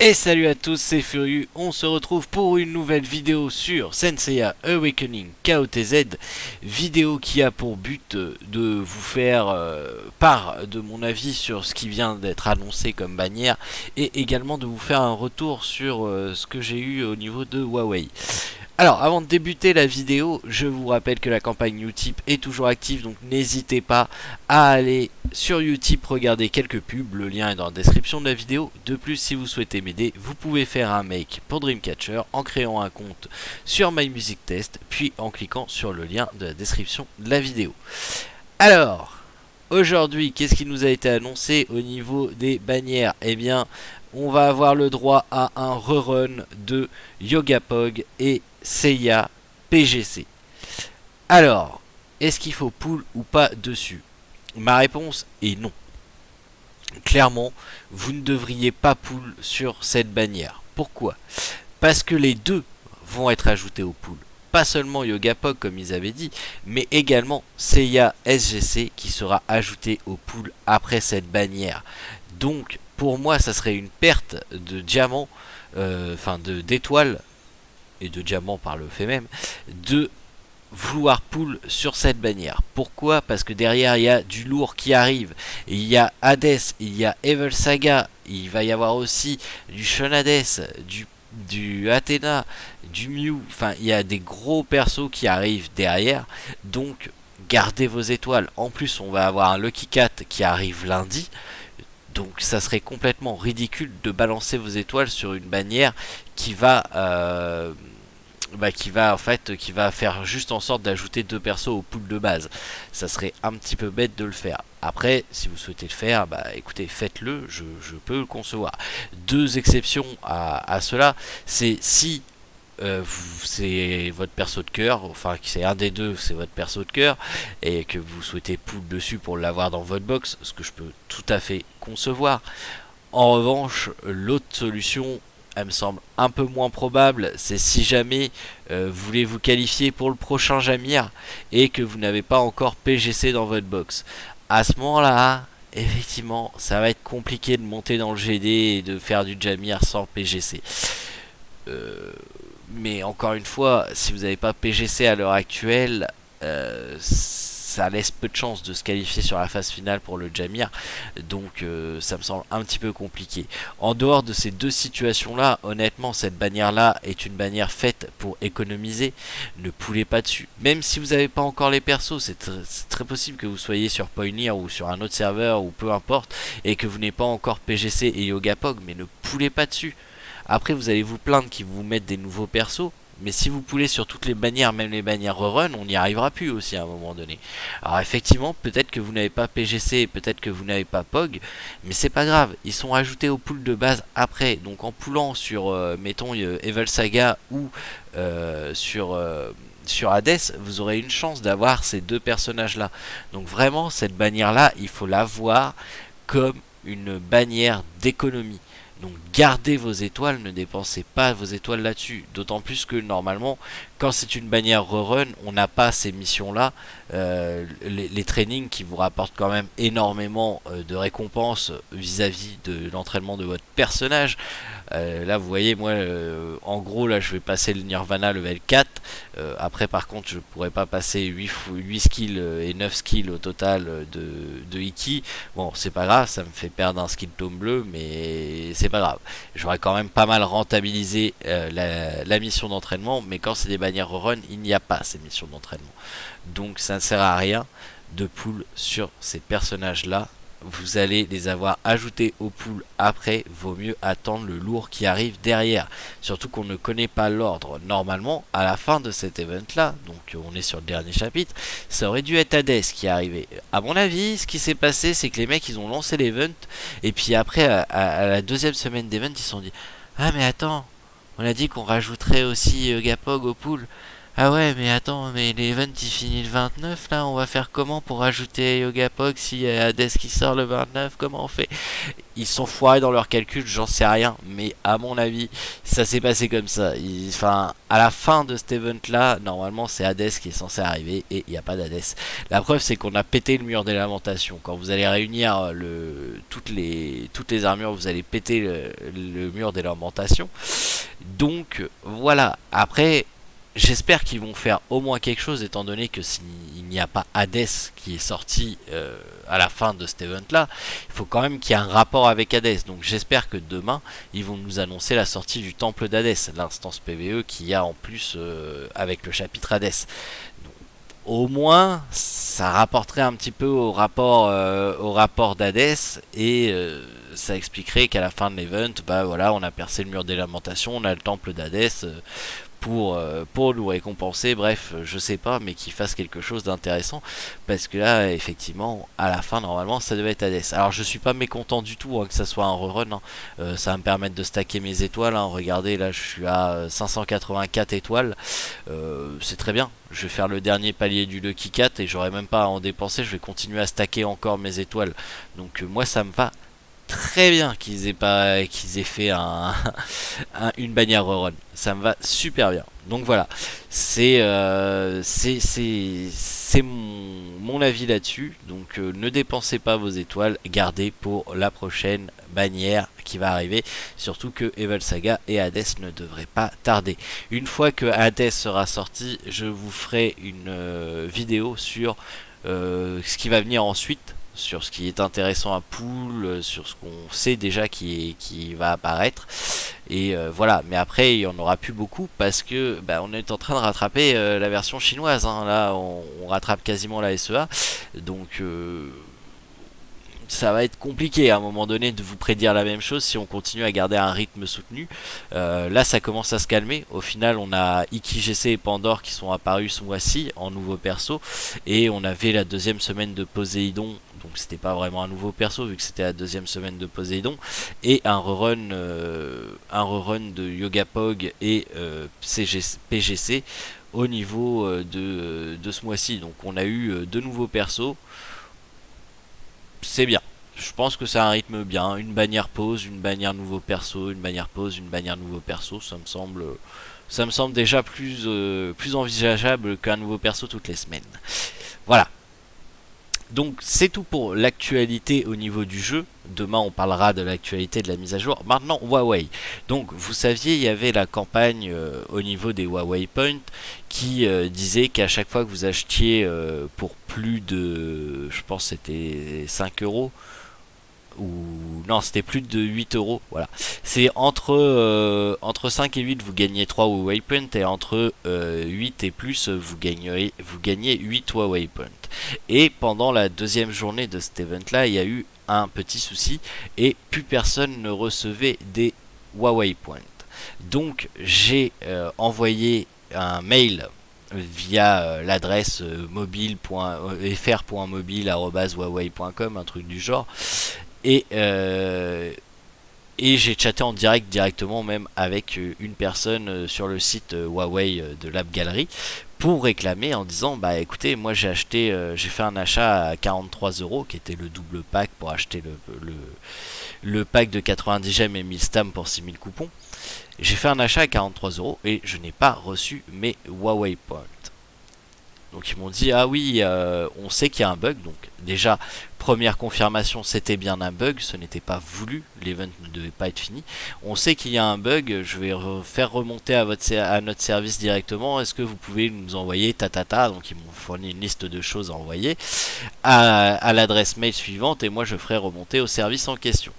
Et salut à tous, c'est Furieux, on se retrouve pour une nouvelle vidéo sur Senseiya Awakening KOTZ, vidéo qui a pour but de vous faire part de mon avis sur ce qui vient d'être annoncé comme bannière et également de vous faire un retour sur ce que j'ai eu au niveau de Huawei. Alors, avant de débuter la vidéo, je vous rappelle que la campagne Utip est toujours active, donc n'hésitez pas à aller sur Utip, regarder quelques pubs, le lien est dans la description de la vidéo. De plus, si vous souhaitez m'aider, vous pouvez faire un make pour Dreamcatcher en créant un compte sur My Music Test, puis en cliquant sur le lien de la description de la vidéo. Alors, aujourd'hui, qu'est-ce qui nous a été annoncé au niveau des bannières? Eh bien, on va avoir le droit à un rerun de Yogapog et Seiya PGC. Alors, est-ce qu'il faut pull ou pas dessus? Ma réponse est non. Clairement, vous ne devriez pas pull sur cette bannière. Pourquoi? Parce que les deux vont être ajoutés au pool. Pas seulement Yogapog comme ils avaient dit, mais également Seiya SGC qui sera ajouté au pool après cette bannière. Donc, pour moi, ça serait une perte de diamants, d'étoiles, et de diamants par le fait même, de vouloir pull sur cette bannière. Pourquoi? Parce que derrière il y a du lourd qui arrive, il y a Hades, il y a Evil Saga, il va y avoir aussi du Shun Hades, du Athena, du Mew, enfin il y a des gros persos qui arrivent derrière, donc gardez vos étoiles. En plus on va avoir un Lucky Cat qui arrive lundi, donc ça serait complètement ridicule de balancer vos étoiles sur une bannière qui va qui va faire juste en sorte d'ajouter deux persos au pool de base. Ça serait un petit peu bête de le faire. Après, si vous souhaitez le faire, bah écoutez, faites-le, je peux le concevoir. Deux exceptions à cela, c'est si c'est votre perso de cœur, enfin c'est un des deux, c'est votre perso de cœur, et que vous souhaitez pull dessus pour l'avoir dans votre box, ce que je peux tout à fait concevoir. En revanche, l'autre solution, elle me semble un peu moins probable, c'est si jamais vous voulez vous qualifier pour le prochain Jamir et que vous n'avez pas encore PGC dans votre box. À ce moment-là, effectivement, ça va être compliqué de monter dans le GD et de faire du Jamir sans PGC. Mais encore une fois, si vous n'avez pas PGC à l'heure actuelle, ça laisse peu de chances de se qualifier sur la phase finale pour le Jamir, donc ça me semble un petit peu compliqué. En dehors de ces deux situations là, honnêtement cette bannière là est une bannière faite pour économiser. Ne poulez pas dessus, même si vous n'avez pas encore les persos, c'est très possible que vous soyez sur Pioneer ou sur un autre serveur ou peu importe, et que vous n'ayez pas encore PGC et Yogapog, mais ne poulez pas dessus. Après vous allez vous plaindre qu'ils vous mettent des nouveaux persos, mais si vous poulez sur toutes les bannières, même les bannières rerun, on n'y arrivera plus aussi à un moment donné. Alors effectivement, peut-être que vous n'avez pas PGC, peut-être que vous n'avez pas POG, mais c'est pas grave, ils sont ajoutés au pool de base après. Donc en poulant sur, mettons, Evil Saga ou sur Hades, vous aurez une chance d'avoir ces deux personnages-là. Donc vraiment, cette bannière-là, il faut la voir comme une bannière d'économie. Donc gardez vos étoiles, ne dépensez pas vos étoiles là-dessus. D'autant plus que normalement, quand c'est une bannière rerun, on n'a pas ces missions-là. Les trainings qui vous rapportent quand même énormément de récompenses vis-à-vis de l'entraînement de votre personnage. Là vous voyez, moi en gros là je vais passer le Nirvana level 4. Après par contre je pourrais pas passer 8 skills et 9 skills au total de Iki. Bon c'est pas grave, ça me fait perdre un skill tome bleu, mais c'est pas grave. J'aurais quand même pas mal rentabilisé la mission d'entraînement, mais quand c'est des bannières rerun, il n'y a pas ces missions d'entraînement. Donc ça ne sert à rien de pull sur ces personnages là. Vous allez les avoir ajoutés au pool après, vaut mieux attendre le lourd qui arrive derrière. Surtout qu'on ne connaît pas l'ordre. Normalement, à la fin de cet event là, donc on est sur le dernier chapitre, ça aurait dû être Hades qui est arrivé. À mon avis, ce qui s'est passé, c'est que les mecs ils ont lancé l'event, et puis après, à la deuxième semaine d'event, ils se sont dit: ah mais attends, on a dit qu'on rajouterait aussi Gapog au pool. Ah ouais, mais attends, mais l'event il finit le 29 là, on va faire comment pour ajouter Yogapog si Hades qui sort le 29, comment on fait? Ils sont foirés dans leurs calculs, j'en sais rien, mais à mon avis, ça s'est passé comme ça. Enfin, à la fin de cet event-là, normalement, c'est Hades qui est censé arriver et il n'y a pas d'Hades. La preuve, c'est qu'on a pété le mur des lamentations. Quand vous allez réunir toutes les armures, vous allez péter le mur des lamentations. Donc, voilà. Après, j'espère qu'ils vont faire au moins quelque chose, étant donné que s'il n'y a pas Hades qui est sorti à la fin de cet event-là, il faut quand même qu'il y ait un rapport avec Hades. Donc j'espère que demain, ils vont nous annoncer la sortie du temple d'Hades, l'instance PvE qu'il y a en plus avec le chapitre Hades. Donc, au moins, ça rapporterait un petit peu au rapport d'Hades et ça expliquerait qu'à la fin de l'event, bah voilà, on a percé le mur des lamentations, on a le temple d'Hades. Pour nous récompenser, bref, je sais pas, mais qu'il fasse quelque chose d'intéressant, parce que là, effectivement, à la fin, normalement, ça devait être Hades. Alors, je suis pas mécontent du tout que ça soit un rerun, hein. Ça va me permettre de stacker mes étoiles, hein. Regardez, là, je suis à 584 étoiles, c'est très bien. Je vais faire le dernier palier du Lucky Cat, et j'aurai même pas à en dépenser, je vais continuer à stacker encore mes étoiles. Donc, moi, ça me va très bien qu'ils aient fait une bannière rerun. Ça me va super bien. Donc voilà, c'est mon avis là-dessus. Donc ne dépensez pas vos étoiles, gardez pour la prochaine bannière qui va arriver. Surtout que Evil Saga et Hades ne devraient pas tarder. Une fois que Hades sera sorti, je vous ferai une vidéo sur ce qui va venir ensuite, sur ce qui est intéressant à Pool, sur ce qu'on sait déjà qui va apparaître. Et voilà, mais après il y en aura plus beaucoup parce que on est en train de rattraper la version chinoise, hein. Là on rattrape quasiment la SEA. Donc ça va être compliqué à un moment donné de vous prédire la même chose si on continue à garder un rythme soutenu. Là ça commence à se calmer. Au final on a Iki GC et Pandore qui sont apparus ce mois-ci en nouveau perso. Et on avait la deuxième semaine de Poséidon. Donc c'était pas vraiment un nouveau perso vu que c'était la deuxième semaine de Poséidon. Et un rerun de Yogapog et PGC au niveau de ce mois-ci. Donc on a eu deux nouveaux persos, c'est bien. Je pense que c'est un rythme bien. Une bannière pause, une bannière nouveau perso, une bannière pause, une bannière nouveau perso. Ça me semble déjà plus envisageable qu'un nouveau perso toutes les semaines. Voilà. Donc c'est tout pour l'actualité au niveau du jeu. Demain on parlera de l'actualité de la mise à jour. Maintenant Huawei. Donc vous saviez il y avait la campagne au niveau des Huawei Points qui disait qu'à chaque fois que vous achetiez pour plus de, je pense c'était 5 euros, ou non c'était plus de 8 euros, voilà, c'est entre 5 et 8 vous gagnez 3 Huawei Points, et entre 8 et plus vous gagnez 8 Huawei Points. Et pendant la deuxième journée de cet event là il y a eu un petit souci et plus personne ne recevait des Huawei Points. Donc j'ai envoyé un mail via l'adresse fr.mobile.huawei.com, un truc du genre, et j'ai chatté en direct directement même avec une personne sur le site Huawei de l'App Gallery pour réclamer en disant bah écoutez moi j'ai fait un achat à 43 euros qui était le double pack pour acheter le pack de 90 gemmes et 1000 stamps pour 6000 coupons. J'ai fait un achat à 43 euros et je n'ai pas reçu mes Huawei Points. Donc ils m'ont dit ah oui on sait qu'il y a un bug. Donc déjà première confirmation c'était bien un bug, ce n'était pas voulu, l'event ne devait pas être fini. On sait qu'il y a un bug, je vais faire remonter à notre service directement, est-ce que vous pouvez nous envoyer tatata. Donc ils m'ont fourni une liste de choses à envoyer à l'adresse mail suivante et moi je ferai remonter au service en question.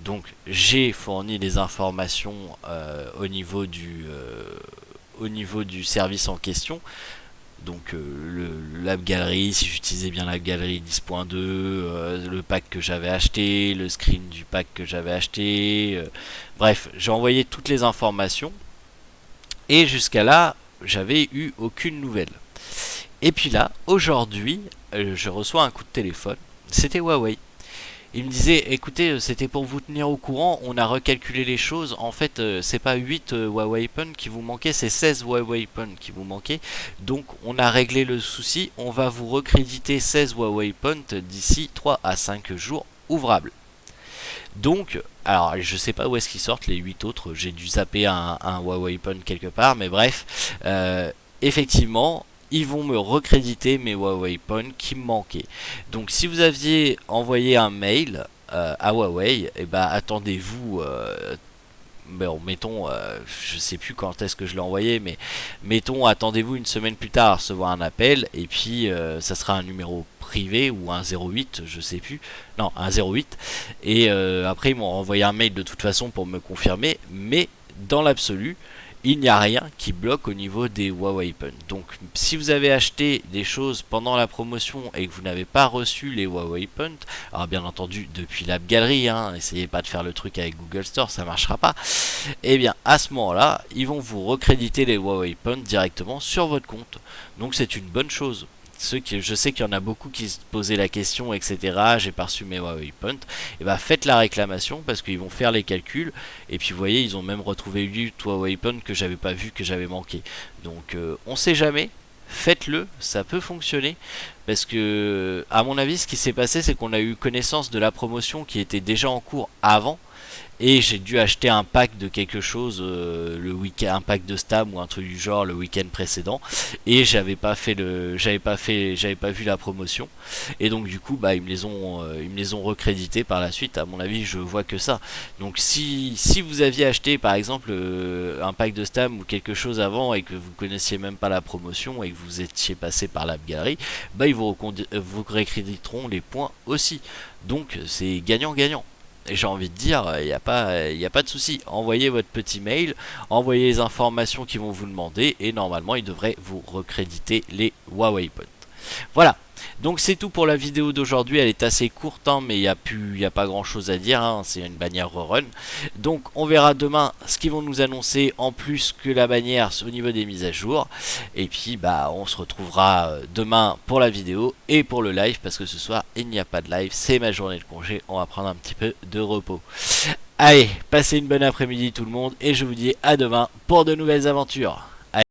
Donc j'ai fourni les informations au niveau du service en question. Donc l'App Gallery, si j'utilisais bien l'App Gallery 10.2, le pack que j'avais acheté, le screen du pack que j'avais acheté, bref, j'ai envoyé toutes les informations et jusqu'à là, j'avais eu aucune nouvelle. Et puis là, aujourd'hui, je reçois un coup de téléphone, c'était Huawei. Il me disait, écoutez, c'était pour vous tenir au courant, on a recalculé les choses. En fait, c'est pas 8 Huawei Phone qui vous manquaient, c'est 16 Huawei Phone qui vous manquaient. Donc, on a réglé le souci, on va vous recréditer 16 Huawei Phone d'ici 3 à 5 jours ouvrables. Donc, alors je sais pas où est-ce qu'ils sortent les 8 autres, j'ai dû zapper un Huawei Phone quelque part, mais bref, effectivement, ils vont me recréditer mes Huawei Phone qui me manquaient. Donc si vous aviez envoyé un mail à Huawei, et bah attendez-vous, bon, mettons, je sais plus quand est-ce que je l'ai envoyé, mais mettons, attendez-vous une semaine plus tard à recevoir un appel, et puis ça sera un numéro privé ou un 08, je sais plus, non, un 08, et après ils m'ont renvoyé un mail de toute façon pour me confirmer, mais dans l'absolu, il n'y a rien qui bloque au niveau des Huawei Phone. Donc si vous avez acheté des choses pendant la promotion et que vous n'avez pas reçu les Huawei Phone, alors bien entendu depuis l'App Gallery, hein, essayez pas de faire le truc avec Google Store, ça marchera pas. Et bien à ce moment-là, ils vont vous recréditer les Huawei Phone directement sur votre compte. Donc c'est une bonne chose. Je sais qu'il y en a beaucoup qui se posaient la question, etc. J'ai pas reçu mes Huawei Phone. Et bah faites la réclamation parce qu'ils vont faire les calculs. Et puis vous voyez, ils ont même retrouvé 8 Huawei Phone que j'avais pas vu, que j'avais manqué. Donc on sait jamais. Faites-le, ça peut fonctionner. Parce que, à mon avis, ce qui s'est passé, c'est qu'on a eu connaissance de la promotion qui était déjà en cours avant. Et j'ai dû acheter un pack de quelque chose le week-end, un pack de Stam ou un truc du genre le week-end précédent, et j'avais pas vu la promotion, et donc du coup bah ils me les ont recrédités par la suite. À mon avis, je vois que ça. Donc si vous aviez acheté par exemple un pack de Stam ou quelque chose avant et que vous connaissiez même pas la promotion et que vous étiez passé par l'App Gallery, bah ils vous recréditeront les points aussi. Donc c'est gagnant-gagnant. Et j'ai envie de dire, il n'y a pas de souci. Envoyez votre petit mail, envoyez les informations qu'ils vont vous demander, et normalement, ils devraient vous recréditer les Huawei Phone. Voilà. Donc c'est tout pour la vidéo d'aujourd'hui. Elle est assez courte, hein, mais il n'y a pas grand chose à dire, hein. C'est une bannière rerun. Donc on verra demain ce qu'ils vont nous annoncer en plus que la bannière au niveau des mises à jour. Et puis bah on se retrouvera demain pour la vidéo et pour le live, parce que ce soir il n'y a pas de live, c'est ma journée de congé. On va prendre un petit peu de repos. Allez, passez une bonne après-midi tout le monde, et je vous dis à demain pour de nouvelles aventures.